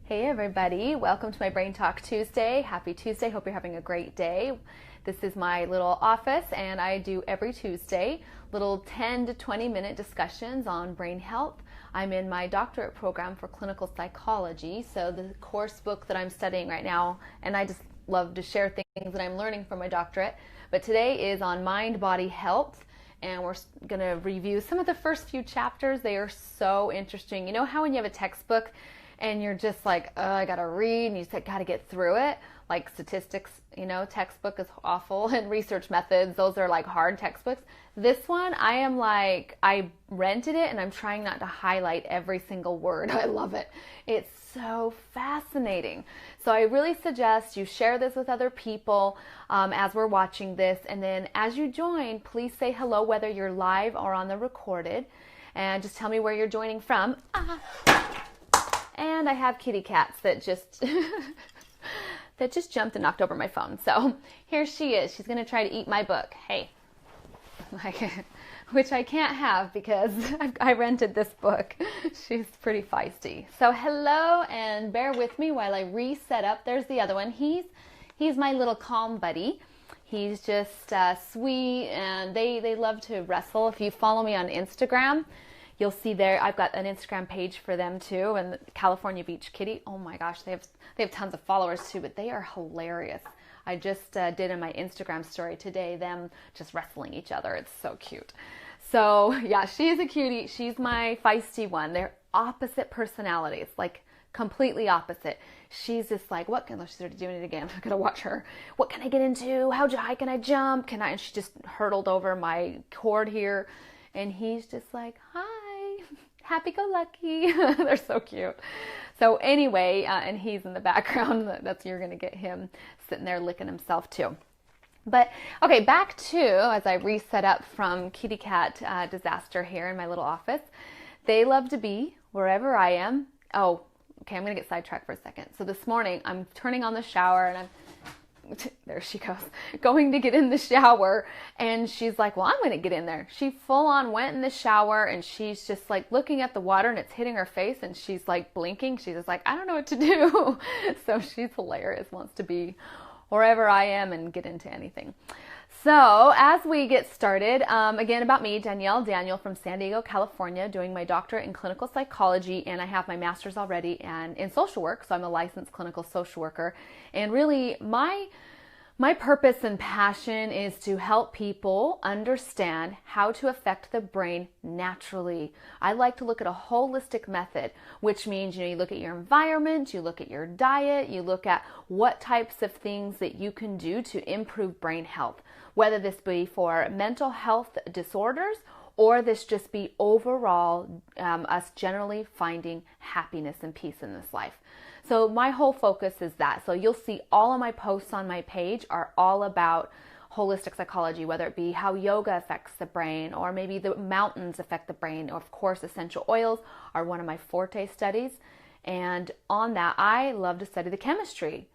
Hey everybody, welcome to my Brain Talk Tuesday. Happy Tuesday, hope you're having a great day. This is my little office and I do every Tuesday little 10 to 20 minute discussions on brain health. I'm in my doctorate program for clinical psychology, so the course book that I'm studying right now, and I just love to share things that I'm learning from my doctorate, but today is on mind-body health. And we're going to review some of the first few chapters. They are so interesting. You know how when you have a textbook and you're just like, oh, I got to read, and you just got to get through it? Like statistics, textbook is awful, and research methods, those are like hard textbooks. This one, I rented it and I'm trying not to highlight every single word. I love it. It's so fascinating. So I really suggest you share this with other people as we're watching this. And then as you join, please say hello, whether you're live or on the recorded. And just tell me where you're joining from. And I have kitty cats that just that just jumped and knocked over my phone. So here she is. She's going to try to eat my book. Hey. Which I can't have because I rented this book. She's pretty feisty. So hello, and bear with me while I reset up. There's the other one. He's my little calm buddy. He's just sweet, and they love to wrestle. If you follow me on Instagram, you'll see there I've got an Instagram page for them too, and California Beach Kitty. Oh my gosh, they have tons of followers too, but they are hilarious. I just did in my Instagram story today them just wrestling each other. It's so cute. So yeah, she's a cutie. She's my feisty one. They're opposite personalities, like completely opposite. She's just like, she's already doing it again. I'm gonna watch her. What can I get into? How high can I jump? And she just hurtled over my cord here. And he's just like, hi, happy-go-lucky. They're so cute. So anyway, and he's in the background. You're going to get him sitting there licking himself too. But okay, back to, as I reset up from kitty cat disaster here in my little office, they love to be wherever I am. Oh, okay, I'm going to get sidetracked for a second. So this morning, I'm turning on the shower and there she goes, going to get in the shower, and she's like, well, I'm going to get in there. She full on went in the shower, and she's just like looking at the water, and it's hitting her face, and she's like blinking. She's just like, I don't know what to do. So she's hilarious, wants to be wherever I am and get into anything. So as we get started, again about me, Danielle from San Diego, California, doing my doctorate in clinical psychology, and I have my master's already and in social work, so I'm a licensed clinical social worker. And really my purpose and passion is to help people understand how to affect the brain naturally. I like to look at a holistic method, which means, you look at your environment, you look at your diet, you look at what types of things that you can do to improve brain health, whether this be for mental health disorders or this just be overall us generally finding happiness and peace in this life. So my whole focus is that. So you'll see all of my posts on my page are all about holistic psychology, whether it be how yoga affects the brain, or maybe the mountains affect the brain, or of course essential oils are one of my forte studies. And on that, I love to study the chemistry.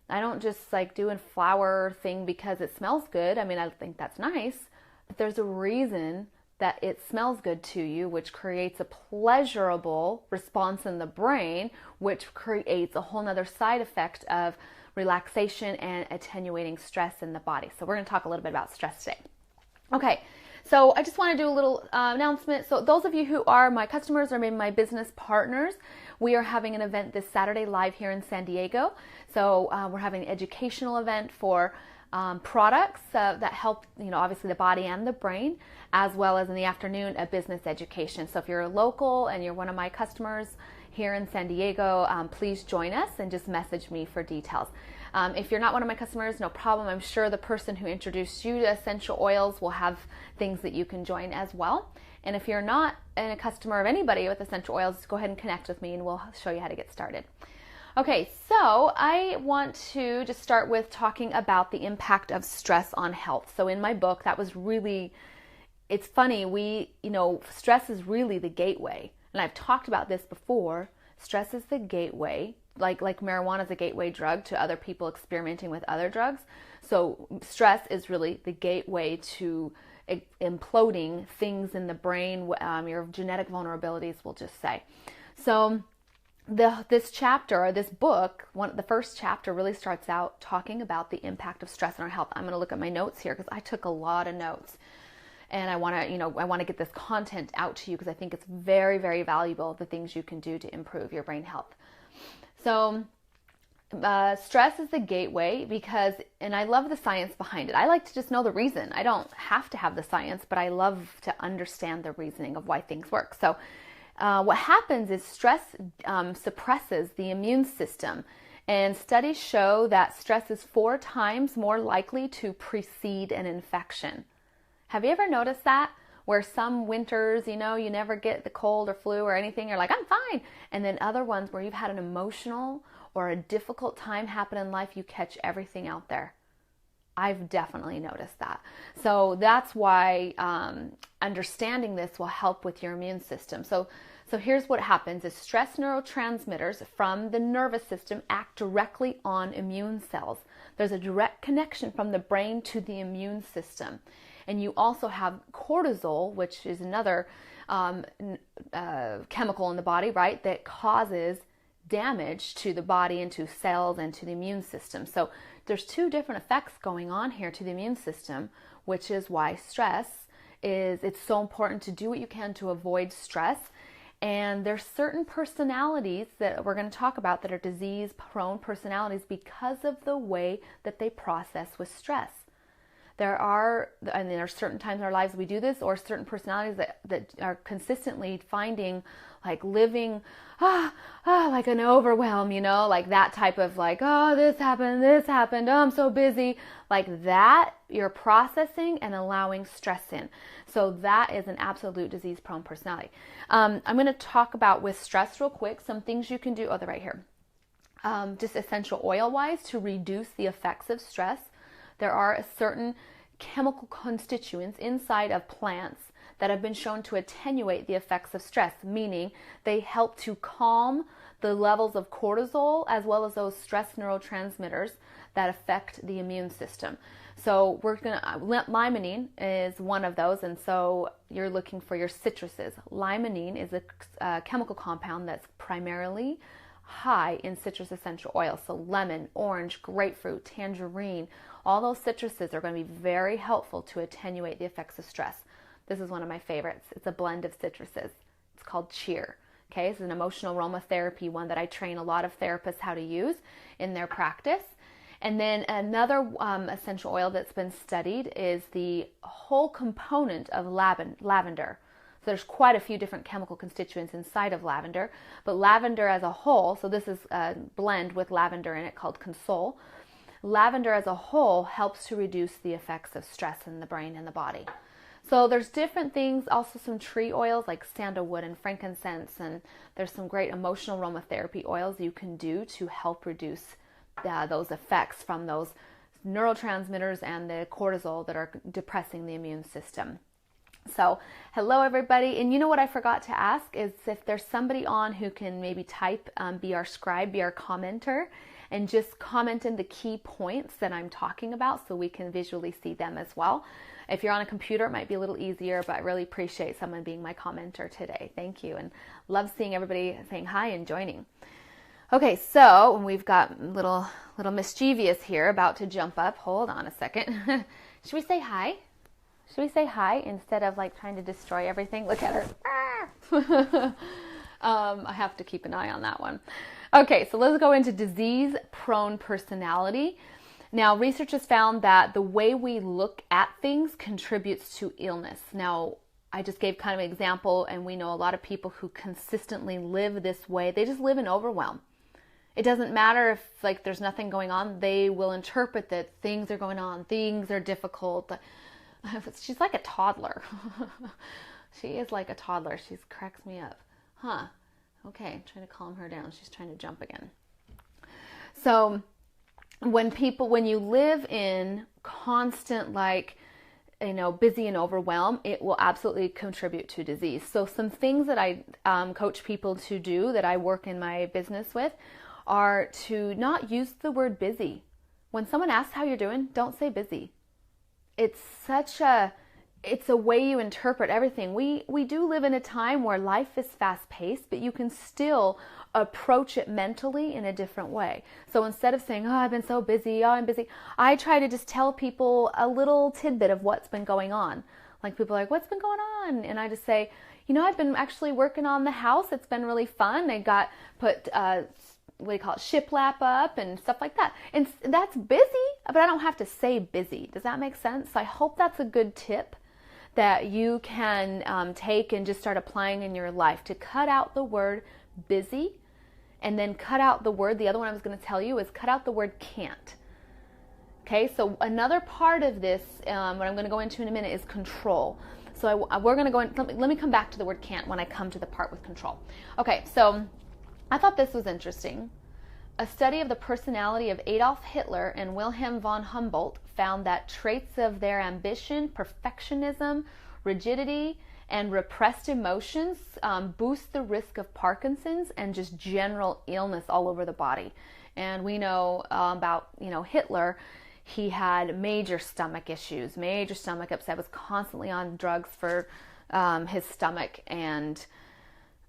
I don't just like do a flower thing because it smells good. I mean, I think that's nice, but there's a reason that it smells good to you, which creates a pleasurable response in the brain, which creates a whole nother side effect of relaxation and attenuating stress in the body. So we're going to talk a little bit about stress today. Okay, so I just want to do a little announcement. So those of you who are my customers or maybe my business partners, we are having an event this Saturday live here in San Diego. So we're having an educational event for products that help, obviously the body and the brain, as well as in the afternoon, a business education. So if you're local and you're one of my customers here in San Diego, please join us and just message me for details. If you're not one of my customers, no problem. I'm sure the person who introduced you to essential oils will have things that you can join as well. And if you're not a customer of anybody with essential oils, go ahead and connect with me and we'll show you how to get started. Okay, so I want to just start with talking about the impact of stress on health. So in my book, that was really, it's funny, stress is really the gateway. And I've talked about this before. Stress is the gateway, like marijuana is a gateway drug to other people experimenting with other drugs. So stress is really the gateway to imploding things in the brain, your genetic vulnerabilities, we'll just say. So this chapter, or this book, the first chapter really starts out talking about the impact of stress on our health. I'm going to look at my notes here because I took a lot of notes, and I want to get this content out to you because I think it's very, very valuable, the things you can do to improve your brain health. So stress is the gateway because, and I love the science behind it. I like to just know the reason. I don't have to have the science, but I love to understand the reasoning of why things work. So what happens is stress suppresses the immune system, and studies show that stress is 4 times more likely to precede an infection. Have you ever noticed that? Where some winters, you never get the cold or flu or anything, you're like, I'm fine. And then other ones where you've had an emotional or a difficult time happen in life, you catch everything out there. I've definitely noticed that. So that's why understanding this will help with your immune system. So here's what happens is stress neurotransmitters from the nervous system act directly on immune cells. There's a direct connection from the brain to the immune system. And you also have cortisol, which is another chemical in the body, right, that causes damage to the body and to cells and to the immune system. So there's 2 different effects going on here to the immune system, which is why it's so important to do what you can to avoid stress. And there's certain personalities that we're going to talk about that are disease-prone personalities because of the way that they process with stress. There are certain times in our lives we do this, or certain personalities that are consistently finding, like, living like an overwhelm, like that type of, like, oh, this happened, oh, I'm so busy, like that. You're processing and allowing stress in. So that is an absolute disease-prone personality. I'm going to talk about, with stress real quick, some things you can do. Oh, they're right here. Just essential oil-wise to reduce the effects of stress. There are certain chemical constituents inside of plants that have been shown to attenuate the effects of stress, meaning they help to calm the levels of cortisol as well as those stress neurotransmitters that affect the immune system. So limonene is one of those, and so you're looking for your citruses. Limonene is a chemical compound that's primarily high in citrus essential oils. So lemon, orange, grapefruit, tangerine, all those citruses are going to be very helpful to attenuate the effects of stress. This is one of my favorites. It's a blend of citruses. It's called Cheer. Okay, it's an emotional aromatherapy one that I train a lot of therapists how to use in their practice. And then another essential oil that's been studied is the whole component of lavender. So there's quite a few different chemical constituents inside of lavender, but lavender as a whole, so this is a blend with lavender in it called Console. Lavender as a whole helps to reduce the effects of stress in the brain and the body. So there's different things, also some tree oils like sandalwood and frankincense, and there's some great emotional aromatherapy oils you can do to help reduce those effects from those neurotransmitters and the cortisol that are depressing the immune system. So hello everybody, and you know what I forgot to ask is if there's somebody on who can maybe type, be our scribe, be our commenter, and just comment in the key points that I'm talking about so we can visually see them as well. If you're on a computer, it might be a little easier, but I really appreciate someone being my commenter today. Thank you, and love seeing everybody saying hi and joining. Okay, so we've got little mischievous here about to jump up. Hold on a second. Should we say hi? Should we say hi instead of like trying to destroy everything? Look at her. I have to keep an eye on that one. Okay, so let's go into disease-prone personality. Now, research has found that the way we look at things contributes to illness. Now, I just gave kind of an example, and we know a lot of people who consistently live this way. They just live in overwhelm. It doesn't matter if like there's nothing going on. They will interpret that things are going on, things are difficult. She's like a toddler. She is like a toddler. She cracks me up. Huh. Okay, I'm trying to calm her down. She's trying to jump again. So when you live in constant, like, busy and overwhelmed, it will absolutely contribute to disease. So some things that I coach people to do that I work in my business with are to not use the word busy. When someone asks how you're doing, don't say busy. It's a way you interpret everything. We do live in a time where life is fast-paced, but you can still approach it mentally in a different way. So instead of saying, oh, I've been so busy, oh, I'm busy, I try to just tell people a little tidbit of what's been going on. Like people are like, what's been going on? And I just say, I've been actually working on the house. It's been really fun. I got put, what do you call it, shiplap up and stuff like that. And that's busy, but I don't have to say busy. Does that make sense? So I hope that's a good tip that you can take and just start applying in your life, to cut out the word busy, and then cut out the word, the other one I was going to tell you is cut out the word can't. Okay, so another part of this, what I'm going to go into in a minute, is control. So we're going to go in, let me come back to the word can't when I come to the part with control. Okay, so I thought this was interesting. A study of the personality of Adolf Hitler and Wilhelm von Humboldt found that traits of their ambition, perfectionism, rigidity, and repressed emotions boost the risk of Parkinson's and just general illness all over the body. And we know about, Hitler. He had major stomach issues, major stomach upset, was constantly on drugs for his stomach. And,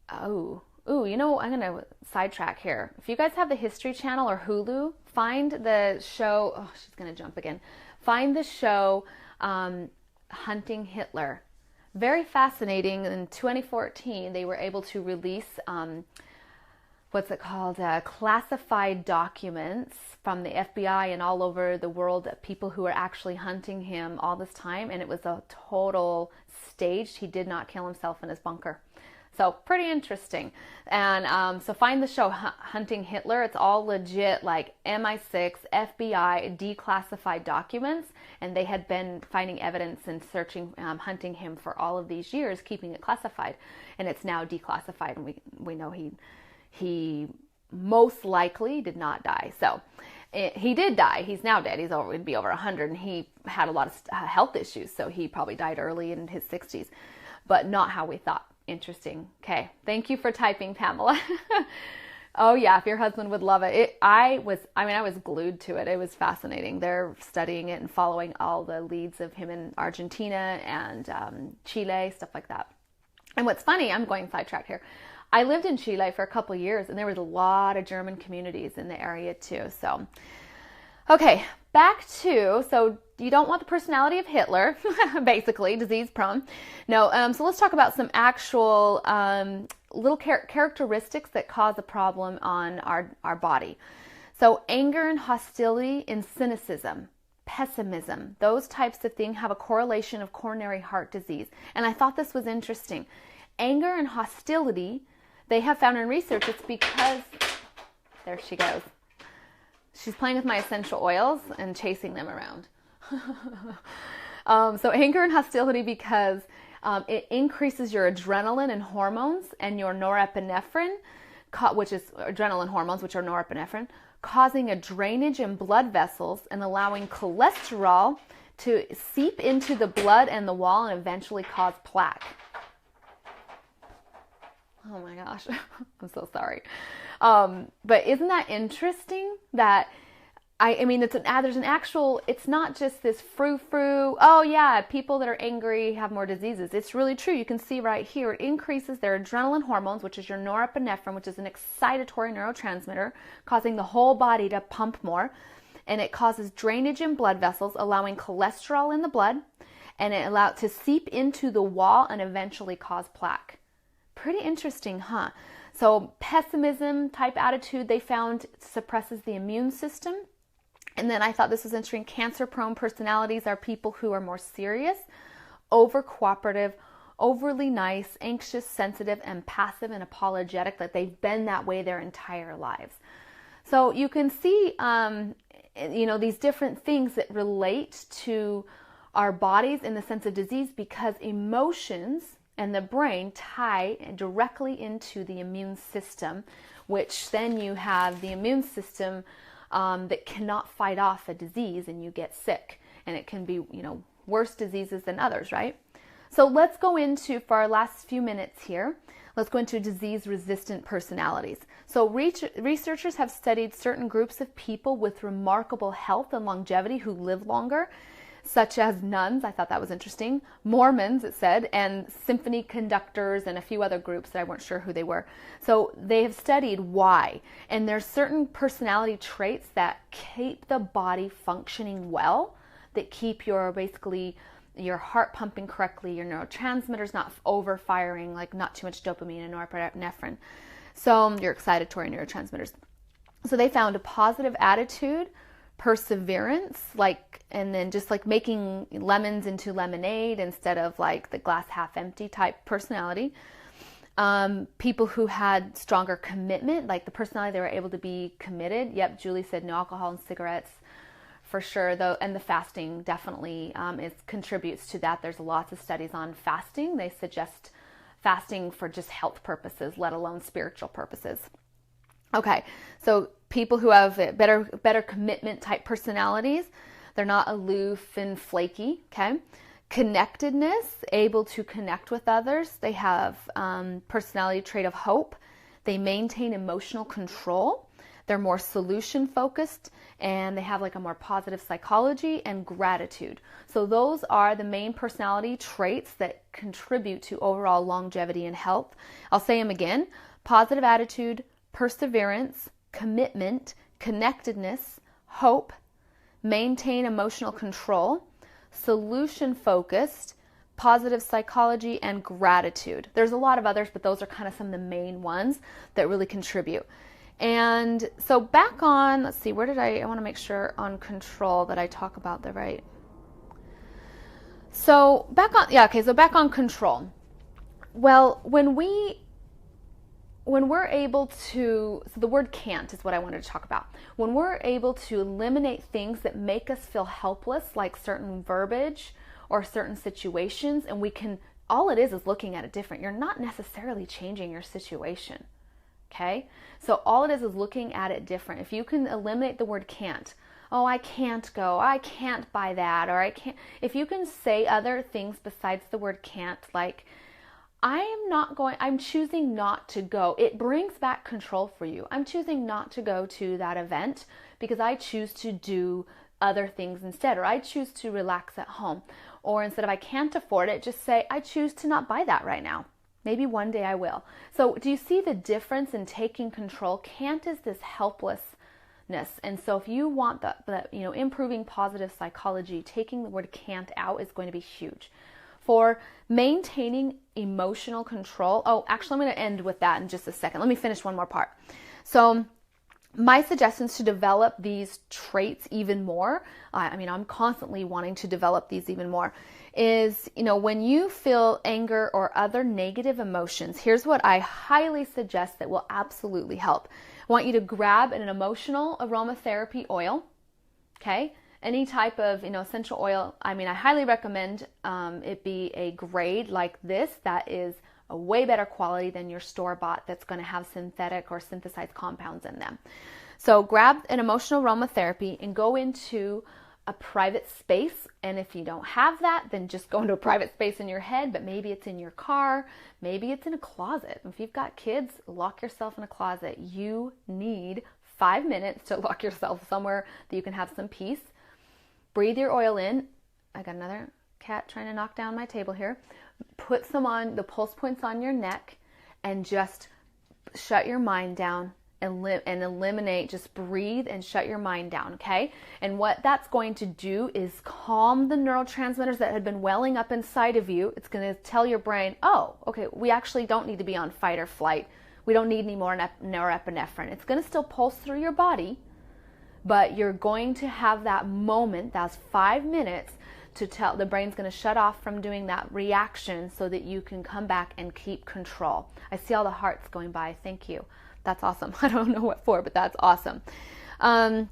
I'm going to sidetrack here. If you guys have the History Channel or Hulu, find the show, oh, she's going to jump again. Find the show Hunting Hitler. Very fascinating. In 2014, they were able to release classified documents from the FBI and all over the world, people who were actually hunting him all this time, and it was a total staged. He did not kill himself in his bunker. So pretty interesting. And so find the show Hunting Hitler. It's all legit, like MI6, FBI, declassified documents, and they had been finding evidence and searching, hunting him for all of these years, keeping it classified, and it's now declassified, and we know he most likely did not die. So he did die. He's now dead. He'd be over 100, and he had a lot of health issues, so he probably died early in his 60s, but not how we thought. Interesting. Okay. Thank you for typing, Pamela. Oh yeah, if your husband would love it. I was glued to it. It was fascinating. They're studying it and following all the leads of him in Argentina and Chile, stuff like that. And what's funny, I'm going sidetracked here. I lived in Chile for a couple years, and there was a lot of German communities in the area too. So, okay, back to, so you don't want the personality of Hitler, basically, disease prone. No, so let's talk about some actual little characteristics that cause a problem on our body. So anger and hostility and cynicism, pessimism, those types of things have a correlation of coronary heart disease. And I thought this was interesting. Anger and hostility, they have found in research, it's because, there she goes. She's playing with my essential oils and chasing them around. So anger and hostility because it increases your adrenaline and hormones and your norepinephrine, which is adrenaline hormones, which are norepinephrine, causing a drainage in blood vessels and allowing cholesterol to seep into the blood and the wall and eventually cause plaque. Oh my gosh, I'm so sorry. But isn't that interesting that there's an actual, it's not just this frou-frou, oh yeah, people that are angry have more diseases. It's really true. You can see right here, it increases their adrenaline hormones, which is your norepinephrine, which is an excitatory neurotransmitter, causing the whole body to pump more. And it causes drainage in blood vessels, allowing cholesterol in the blood, and it allows to seep into the wall and eventually cause plaque. Pretty interesting, huh? So pessimism type attitude, they found suppresses the immune system. And then I thought this was interesting. Cancer-prone personalities are people who are more serious, over-cooperative, overly nice, anxious, sensitive, and passive and apologetic, that they've been that way their entire lives. So you can see, these different things that relate to our bodies in the sense of disease, because emotions and the brain tie directly into the immune system, which then you have the immune system that cannot fight off a disease, and you get sick, and it can be, worse diseases than others, right? So let's go into, for our last few minutes here, let's go into disease-resistant personalities. So researchers have studied certain groups of people with remarkable health and longevity who live longer. such as nuns, I thought that was interesting, Mormons, it said, and symphony conductors and a few other groups that I weren't sure who they were. So they have studied why. And there's certain personality traits that keep the body functioning well, that keep your heart pumping correctly, your neurotransmitters not overfiring, like not too much dopamine and norepinephrine. So your excitatory neurotransmitters. So they found a positive attitude, perseverance, and then just like making lemons into lemonade instead of like the glass half empty type personality. People who had stronger commitment, like the personality, they were able to be committed. Yep, Julie said no alcohol and cigarettes for sure, though, and the fasting definitely contributes to that. There's lots of studies on fasting. They suggest fasting for just health purposes, let alone spiritual purposes. Okay, so people who have better commitment type personalities, they're not aloof and flaky, okay? Connectedness, able to connect with others. They have personality trait of hope. They maintain emotional control. They're more solution focused, and they have like a more positive psychology and gratitude. So those are the main personality traits that contribute to overall longevity and health. I'll say them again: positive attitude, perseverance, commitment, connectedness, hope, maintain emotional control, solution focused, positive psychology, and gratitude. There's a lot of others, but those are kind of some of the main ones that really contribute. And so back on, let's see, where did I want to make sure on control that I talk about the right. So back on control. Well, when we're able to, so the word can't is what I wanted to talk about. When we're able to eliminate things that make us feel helpless, like certain verbiage or certain situations, and we can, all it is looking at it different. You're not necessarily changing your situation. Okay? So all it is looking at it different. If you can eliminate the word can't, oh, I can't go, I can't buy that, or I can't, if you can say other things besides the word can't, like, I'm choosing not to go. It brings back control for you. I'm choosing not to go to that event because I choose to do other things instead, or I choose to relax at home. Or instead of I can't afford it, just say, I choose to not buy that right now. Maybe one day I will. So do you see the difference in taking control? Can't is this helplessness. And so if you want the improving positive psychology, taking the word can't out is going to be huge. For maintaining emotional control, I'm going to end with that in just a second. Let me finish one more part. So my suggestions to develop these traits even more, I'm constantly wanting to develop these even more, is, when you feel anger or other negative emotions, here's what I highly suggest that will absolutely help. I want you to grab an emotional aromatherapy oil, okay? Any type of, essential oil. I highly recommend it be a grade like this that is a way better quality than your store-bought that's going to have synthetic or synthesized compounds in them. So grab an emotional aromatherapy and go into a private space. And if you don't have that, then just go into a private space in your head, but maybe it's in your car, maybe it's in a closet. If you've got kids, lock yourself in a closet. You need 5 minutes to lock yourself somewhere that you can have some peace. Breathe your oil in. I got another cat trying to knock down my table here. Put some on the pulse points on your neck and just shut your mind down and eliminate, just breathe and shut your mind down, okay? And what that's going to do is calm the neurotransmitters that had been welling up inside of you. It's going to tell your brain, oh, okay, we actually don't need to be on fight or flight. We don't need any more norepinephrine. It's going to still pulse through your body, but you're going to have that moment, that's 5 minutes, to tell the brain's going to shut off from doing that reaction so that you can come back and keep control. I see all the hearts going by. Thank you. That's awesome. I don't know what for, but that's awesome. So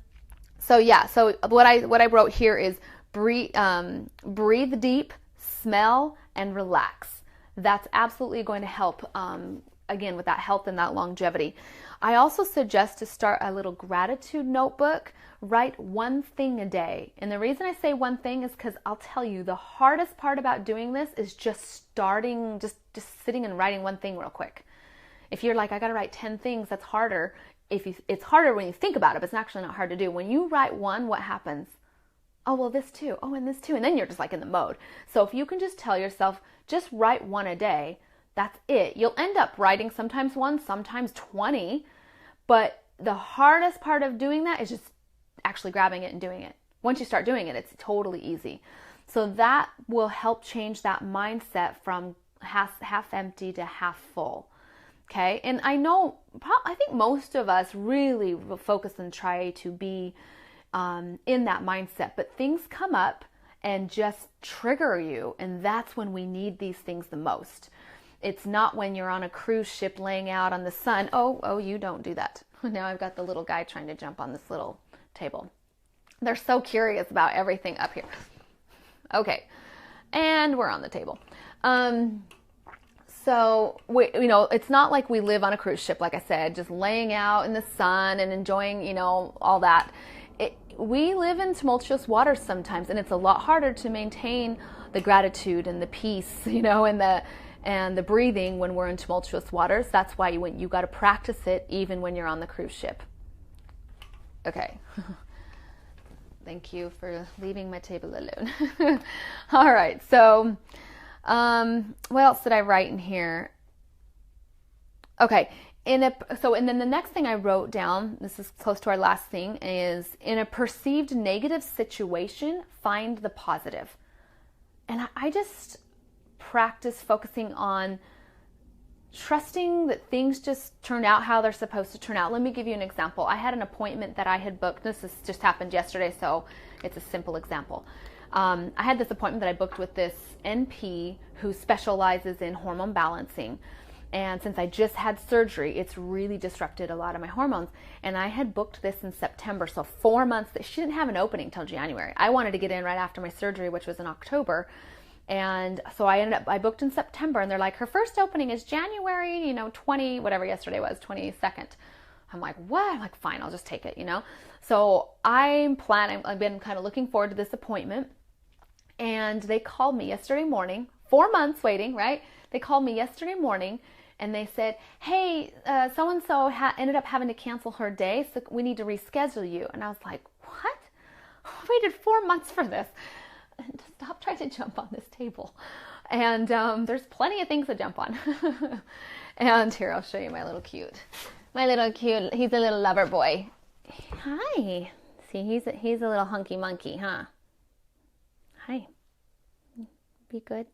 what I wrote here is breathe deep, smell, and relax. That's absolutely going to help, again, with that health and that longevity. I also suggest to start a little gratitude notebook. Write one thing a day. And the reason I say one thing is because I'll tell you, the hardest part about doing this is just sitting and writing one thing real quick. If you're like, I got to write 10 things, that's harder. It's harder when you think about it, but it's actually not hard to do. When you write one, what happens? Oh, well, this too. Oh, and this too. And then you're just like in the mode. So if you can just tell yourself, just write one a day, that's it. You'll end up writing sometimes one, sometimes 20. But the hardest part of doing that is just actually grabbing it and doing it. Once you start doing it, it's totally easy. So that will help change that mindset from half empty to half full. Okay. And I think most of us really will focus and try to be in that mindset, but things come up and just trigger you. And that's when we need these things the most. It's not when you're on a cruise ship laying out on the sun. Oh, you don't do that. Now I've got the little guy trying to jump on this little table. They're so curious about everything up here. Okay. And we're on the table. So it's not like we live on a cruise ship, like I said, just laying out in the sun and enjoying, all that. We live in tumultuous waters sometimes, and it's a lot harder to maintain the gratitude and the peace, and the breathing when we're in tumultuous waters. That's why you got to practice it even when you're on the cruise ship. Okay. Thank you for leaving my table alone. All right. So, what else did I write in here? Okay. And then the next thing I wrote down, this is close to our last thing, is in a perceived negative situation, find the positive. And I just practice focusing on trusting that things just turn out how they're supposed to turn out. Let me give you an example. I had an appointment that I had booked. This just happened yesterday, so it's a simple example. I had this appointment that I booked with this NP who specializes in hormone balancing. And since I just had surgery, it's really disrupted a lot of my hormones. And I had booked this in September, so 4 months. She didn't have an opening till January. I wanted to get in right after my surgery, which was in October. And so I booked in September, and they're like, her first opening is January, 20, whatever yesterday was, 22nd. I'm like, what? I'm like, fine, I'll just take it, So I've been kind of looking forward to this appointment. And they called me yesterday morning, 4 months waiting, right? They called me yesterday morning and they said, hey, so-and-so ended up having to cancel her day, so we need to reschedule you. And I was like, what? I waited 4 months for this. Stop trying to jump on this table. And there's plenty of things to jump on. And here, I'll show you my little cute. He's a little lover boy. Hi. See, he's a little hunky monkey, huh? Hi. Be good.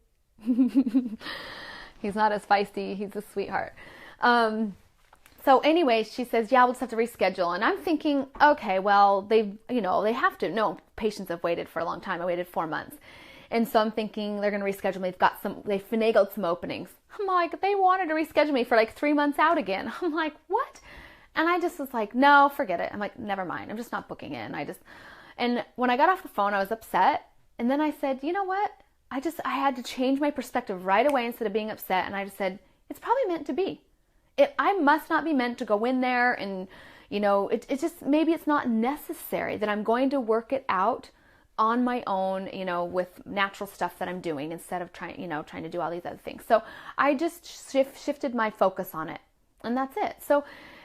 He's not as feisty. He's a sweetheart. So anyway, she says, yeah, we'll just have to reschedule. And I'm thinking, okay, well, they have to. No, patients have waited for a long time. I waited 4 months. And so I'm thinking they're going to reschedule me. They finagled some openings. I'm like, they wanted to reschedule me for like 3 months out again. I'm like, what? And I just was like, no, forget it. I'm like, never mind. I'm just not booking it. And when I got off the phone, I was upset. And then I said, you know what? I had to change my perspective right away instead of being upset. And I just said, it's probably meant to be. I must not be meant to go in there and, it's just, maybe it's not necessary, that I'm going to work it out on my own, with natural stuff that I'm doing instead of trying to do all these other things. So I just shifted my focus on it, and that's it. So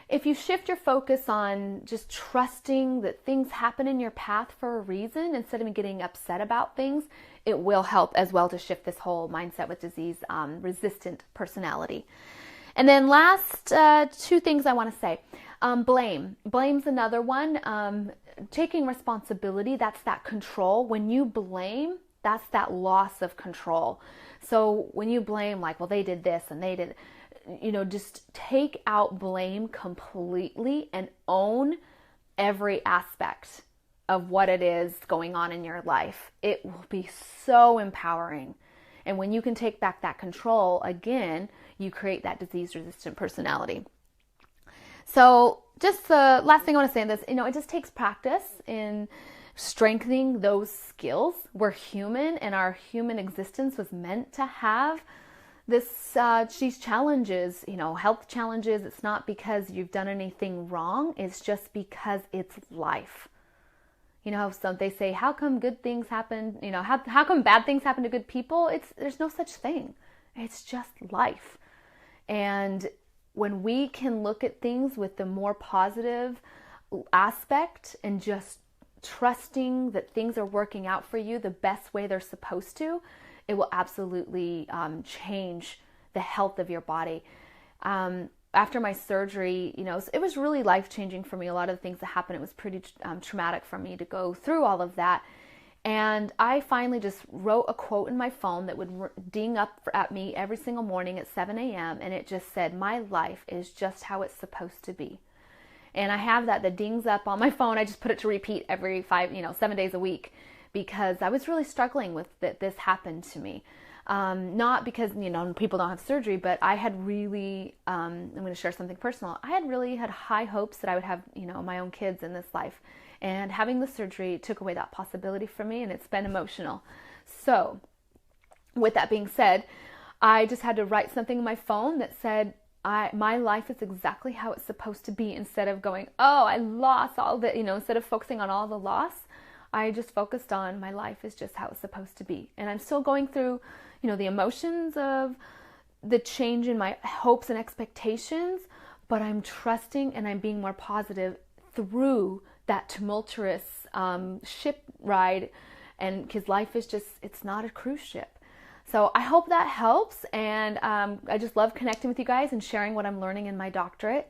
if you shift your focus on just trusting that things happen in your path for a reason instead of getting upset about things, it will help as well to shift this whole mindset with disease-resistant personality. And then last two things I want to say. Blame. Blame's another one. Taking responsibility, that's that control. When you blame, that's that loss of control. So when you blame, like, well, they did this and they did, just take out blame completely and own every aspect of what it is going on in your life. It will be so empowering. And when you can take back that control, again, you create that disease-resistant personality. So just the last thing I want to say in this, it just takes practice in strengthening those skills. We're human, and our human existence was meant to have these challenges, health challenges. It's not because you've done anything wrong. It's just because it's life. So they say, how come good things happen? How come bad things happen to good people? There's no such thing. It's just life. And when we can look at things with the more positive aspect and just trusting that things are working out for you the best way they're supposed to, it will absolutely change the health of your body. After my surgery, it was really life-changing for me. A lot of the things that happened, it was pretty traumatic for me to go through all of that. And I finally just wrote a quote in my phone that would ding up at me every single morning at 7 a.m. And it just said, my life is just how it's supposed to be. And I have that dings up on my phone. I just put it to repeat every 7 days a week, because I was really struggling with that this happened to me. Not because, people don't have surgery, but I had really, I'm going to share something personal. I had really had high hopes that I would have, my own kids in this life. And having the surgery took away that possibility for me, and it's been emotional. So with that being said, I just had to write something in my phone that said, my life is exactly how it's supposed to be, instead of going, oh, I lost all the, instead of focusing on all the loss, I just focused on my life is just how it's supposed to be. And I'm still going through, the emotions of the change in my hopes and expectations, but I'm trusting and I'm being more positive through that tumultuous ship ride. And because life is just, it's not a cruise ship. So I hope that helps. And I just love connecting with you guys and sharing what I'm learning in my doctorate.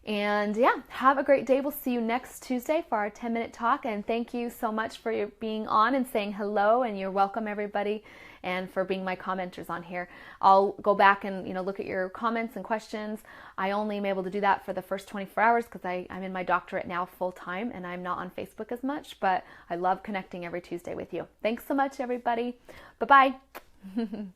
And yeah, have a great day. We'll see you next Tuesday for our 10-minute talk. And thank you so much for your being on and saying hello. And you're welcome, everybody, and for being my commenters on here. I'll go back and look at your comments and questions. I only am able to do that for the first 24 hours because I'm in my doctorate now full time, and I'm not on Facebook as much. But I love connecting every Tuesday with you. Thanks so much, everybody. Bye-bye.